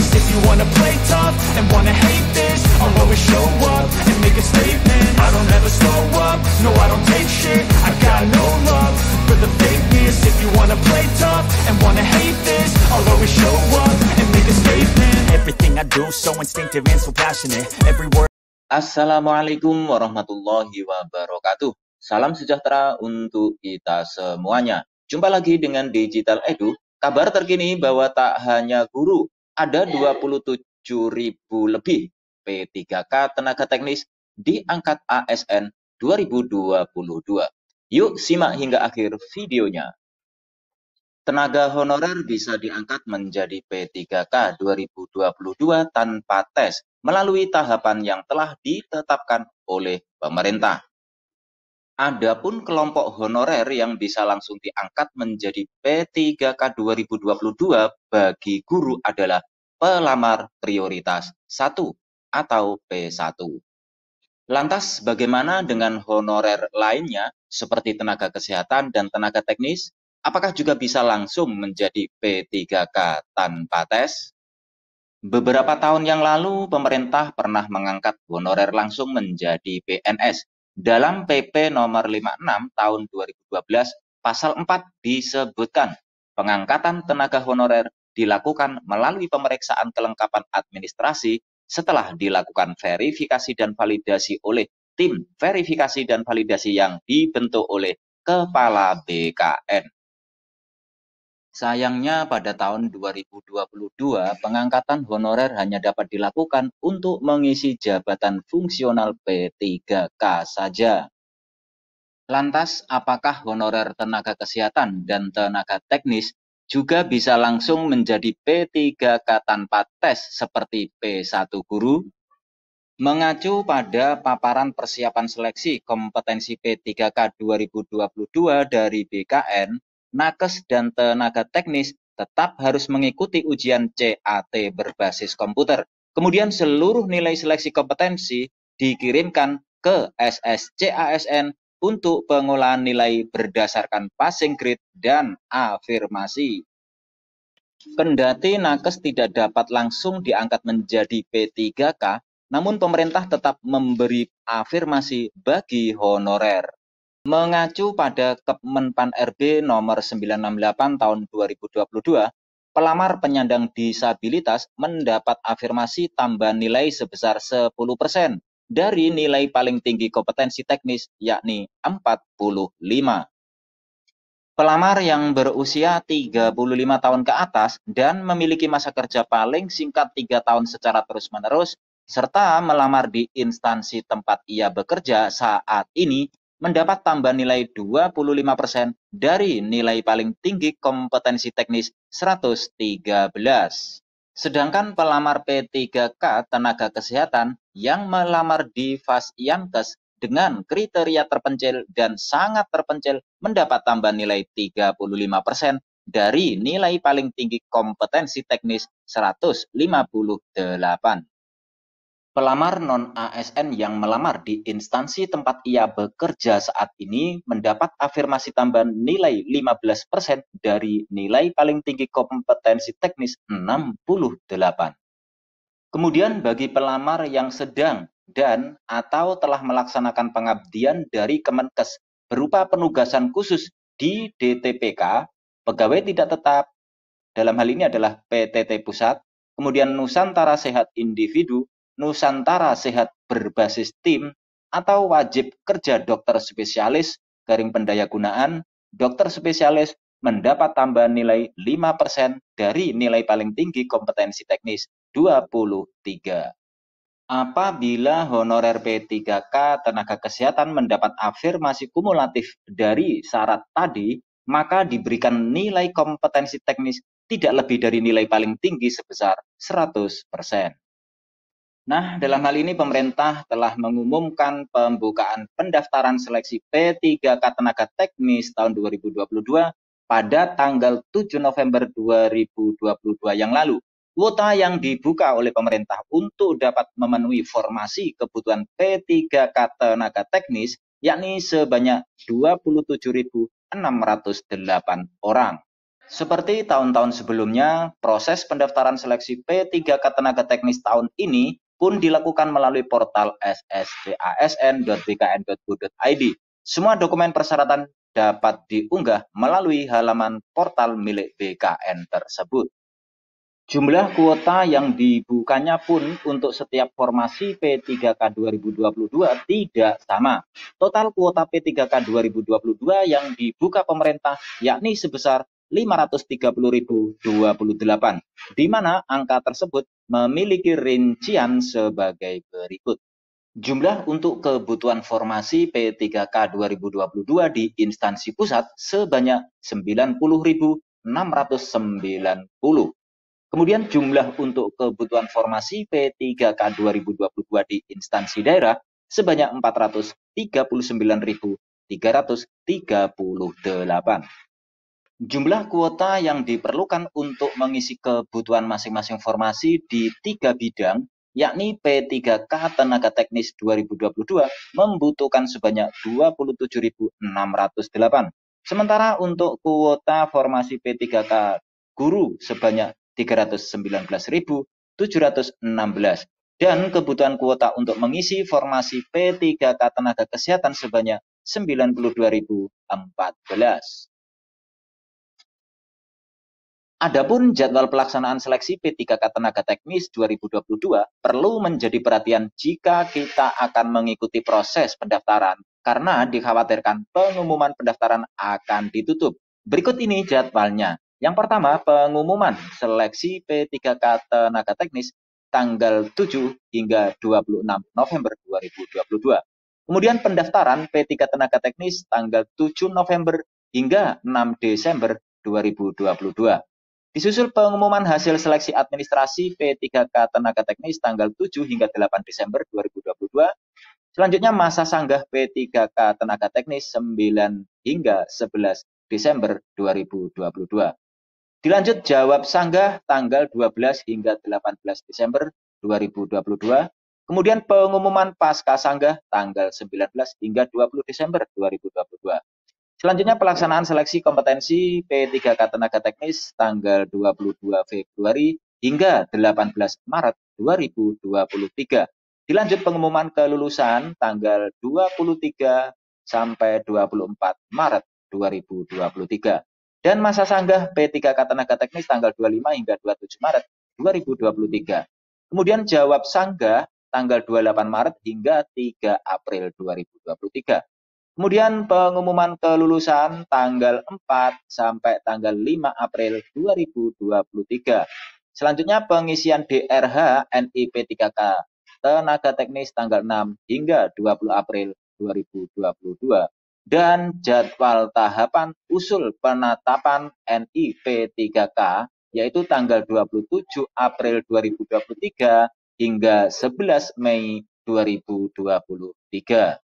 this. If you wanna play tough and wanna hate this, I'll always show up and make a statement. I don't ever slow up, no I don't take shit. I got no love for the fakeness. If you wanna play tough and wanna hate this, I'll always show up and make a statement. Everything I do so instinctive and so passionate. Every word. Assalamualaikum warahmatullahi wabarakatuh. Salam sejahtera untuk kita semuanya. Jumpa lagi dengan Digital Edu. Kabar terkini bahwa tak hanya guru, ada 27.000 lebih P3K tenaga teknis diangkat ASN 2022. Yuk simak hingga akhir videonya. Tenaga honorer bisa diangkat menjadi P3K 2022 tanpa tes melalui tahapan yang telah ditetapkan oleh pemerintah. Adapun kelompok honorer yang bisa langsung diangkat menjadi P3K 2022 bagi guru adalah pelamar prioritas 1 atau P1. Lantas bagaimana dengan honorer lainnya seperti tenaga kesehatan dan tenaga teknis? Apakah juga bisa langsung menjadi P3K tanpa tes? Beberapa tahun yang lalu, pemerintah pernah mengangkat honorer langsung menjadi PNS. Dalam PP nomor 56 tahun 2012, pasal 4 disebutkan, pengangkatan tenaga honorer dilakukan melalui pemeriksaan kelengkapan administrasi setelah dilakukan verifikasi dan validasi oleh tim verifikasi dan validasi yang dibentuk oleh Kepala BKN. Sayangnya pada tahun 2022, pengangkatan honorer hanya dapat dilakukan untuk mengisi jabatan fungsional P3K saja. Lantas, apakah honorer tenaga kesehatan dan tenaga teknis juga bisa langsung menjadi P3K tanpa tes seperti P1 guru? Mengacu pada paparan persiapan seleksi kompetensi P3K 2022 dari BKN, nakes dan tenaga teknis tetap harus mengikuti ujian CAT berbasis komputer. Kemudian seluruh nilai seleksi kompetensi dikirimkan ke SSCASN untuk pengolahan nilai berdasarkan passing grade dan afirmasi. Kendati nakes tidak dapat langsung diangkat menjadi P3K, namun pemerintah tetap memberi afirmasi bagi honorer. Mengacu pada Kemenpan RB nomor 968 tahun 2022, pelamar penyandang disabilitas mendapat afirmasi tambahan nilai sebesar 10% dari nilai paling tinggi kompetensi teknis, yakni 45. Pelamar yang berusia 35 tahun ke atas dan memiliki masa kerja paling singkat 3 tahun secara terus-menerus, serta melamar di instansi tempat ia bekerja saat ini, mendapat tambahan nilai 25% dari nilai paling tinggi kompetensi teknis 113. Sedangkan pelamar P3K tenaga kesehatan yang melamar di Fasyankes dengan kriteria terpencil dan sangat terpencil mendapat tambahan nilai 35% dari nilai paling tinggi kompetensi teknis 158. Pelamar non-ASN yang melamar di instansi tempat ia bekerja saat ini mendapat afirmasi tambahan nilai 15% dari nilai paling tinggi kompetensi teknis 68. Kemudian bagi pelamar yang sedang dan atau telah melaksanakan pengabdian dari Kemenkes berupa penugasan khusus di DTPK, pegawai tidak tetap, dalam hal ini adalah PTT Pusat, kemudian Nusantara Sehat Individu, Nusantara Sehat berbasis tim, atau wajib kerja dokter spesialis, garing pendayagunaan, dokter spesialis mendapat tambahan nilai 5% dari nilai paling tinggi kompetensi teknis 23. Apabila honorer P3K tenaga kesehatan mendapat afirmasi kumulatif dari syarat tadi, maka diberikan nilai kompetensi teknis tidak lebih dari nilai paling tinggi sebesar 100%. Nah, dalam hal ini pemerintah telah mengumumkan pembukaan pendaftaran seleksi P3K tenaga teknis tahun 2022 pada tanggal 7 November 2022 yang lalu. Kuota yang dibuka oleh pemerintah untuk dapat memenuhi formasi kebutuhan P3K tenaga teknis yakni sebanyak 27.608 orang. Seperti tahun-tahun sebelumnya, proses pendaftaran seleksi P3K Tenaga Teknis tahun ini pun dilakukan melalui portal sscasn.bkn.go.id. Semua dokumen persyaratan dapat diunggah melalui halaman portal milik BKN tersebut. Jumlah kuota yang dibukanya pun untuk setiap formasi P3K 2022 tidak sama. Total kuota P3K 2022 yang dibuka pemerintah yakni sebesar 530.028, di mana angka tersebut memiliki rincian sebagai berikut. Jumlah untuk kebutuhan formasi P3K 2022 di instansi pusat sebanyak 90.690. Kemudian jumlah untuk kebutuhan formasi P3K 2022 di instansi daerah sebanyak 439.338. Jumlah kuota yang diperlukan untuk mengisi kebutuhan masing-masing formasi di 3 bidang, yakni P3K Tenaga Teknis 2022 membutuhkan sebanyak 27.608. Sementara untuk kuota formasi P3K Guru sebanyak 319.716 dan kebutuhan kuota untuk mengisi formasi P3K Tenaga Kesehatan sebanyak 92.014. Adapun jadwal pelaksanaan seleksi P3K Tenaga Teknis 2022 perlu menjadi perhatian jika kita akan mengikuti proses pendaftaran karena dikhawatirkan pengumuman pendaftaran akan ditutup. Berikut ini jadwalnya. Yang pertama, pengumuman seleksi P3K Tenaga Teknis tanggal 7 hingga 26 November 2022. Kemudian pendaftaran P3K Tenaga Teknis tanggal 7 November hingga 6 Desember 2022. Disusul pengumuman hasil seleksi administrasi P3K Tenaga Teknis tanggal 7 hingga 8 Desember 2022. Selanjutnya masa sanggah P3K Tenaga Teknis 9 hingga 11 Desember 2022. Dilanjut jawab sanggah tanggal 12 hingga 18 Desember 2022. Kemudian pengumuman pasca sanggah tanggal 19 hingga 20 Desember 2022. Selanjutnya pelaksanaan seleksi kompetensi P3K Tenaga Teknis tanggal 22 Februari hingga 18 Maret 2023. Dilanjut pengumuman kelulusan tanggal 23 sampai 24 Maret 2023. Dan masa sanggah P3K Tenaga Teknis tanggal 25 hingga 27 Maret 2023. Kemudian jawab sanggah tanggal 28 Maret hingga 3 April 2023. Kemudian pengumuman kelulusan tanggal 4 sampai tanggal 5 April 2023. Selanjutnya pengisian DRH NIP3K Tenaga Teknis tanggal 6 hingga 20 April 2022. Dan jadwal tahapan usul penetapan NIP3K yaitu tanggal 27 April 2023 hingga 11 Mei 2023.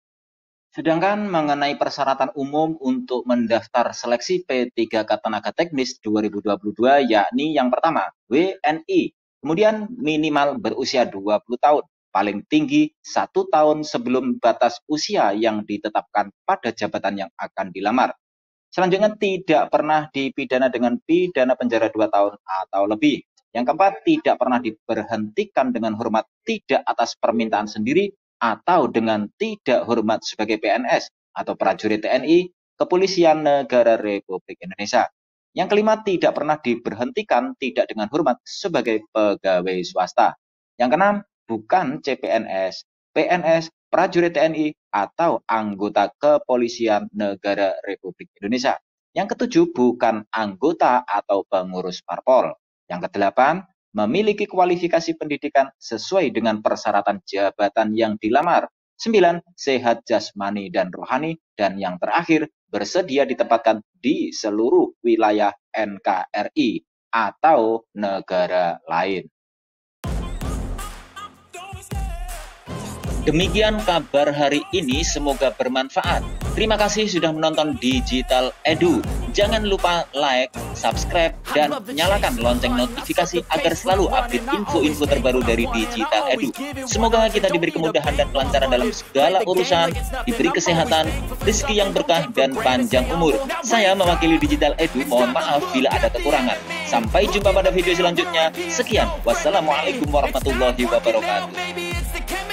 Sedangkan mengenai persyaratan umum untuk mendaftar seleksi P3K Tenaga Teknis 2022 yakni yang pertama WNI, kemudian minimal berusia 20 tahun, paling tinggi 1 tahun sebelum batas usia yang ditetapkan pada jabatan yang akan dilamar. Selanjutnya tidak pernah dipidana dengan pidana penjara 2 tahun atau lebih. Yang keempat, tidak pernah diberhentikan dengan hormat tidak atas permintaan sendiri atau dengan tidak hormat sebagai PNS atau prajurit TNI, Kepolisian Negara Republik Indonesia. Yang kelima, tidak pernah diberhentikan tidak dengan hormat sebagai pegawai swasta. Yang keenam, bukan CPNS, PNS, prajurit TNI, atau anggota Kepolisian Negara Republik Indonesia. Yang ketujuh, bukan anggota atau pengurus parpol. Yang kedelapan, memiliki kualifikasi pendidikan sesuai dengan persyaratan jabatan yang dilamar. 9, sehat jasmani dan rohani. Dan yang terakhir, bersedia ditempatkan di seluruh wilayah NKRI atau negara lain. Demikian kabar hari ini, semoga bermanfaat. Terima kasih sudah menonton Digital Edu. Jangan lupa like, subscribe, dan nyalakan lonceng notifikasi agar selalu update info-info terbaru dari Digital Edu. Semoga kita diberi kemudahan dan kelancaran dalam segala urusan, diberi kesehatan, rezeki yang berkah, dan panjang umur. Saya mewakili Digital Edu, mohon maaf bila ada kekurangan. Sampai jumpa pada video selanjutnya. Sekian, wassalamualaikum warahmatullahi wabarakatuh.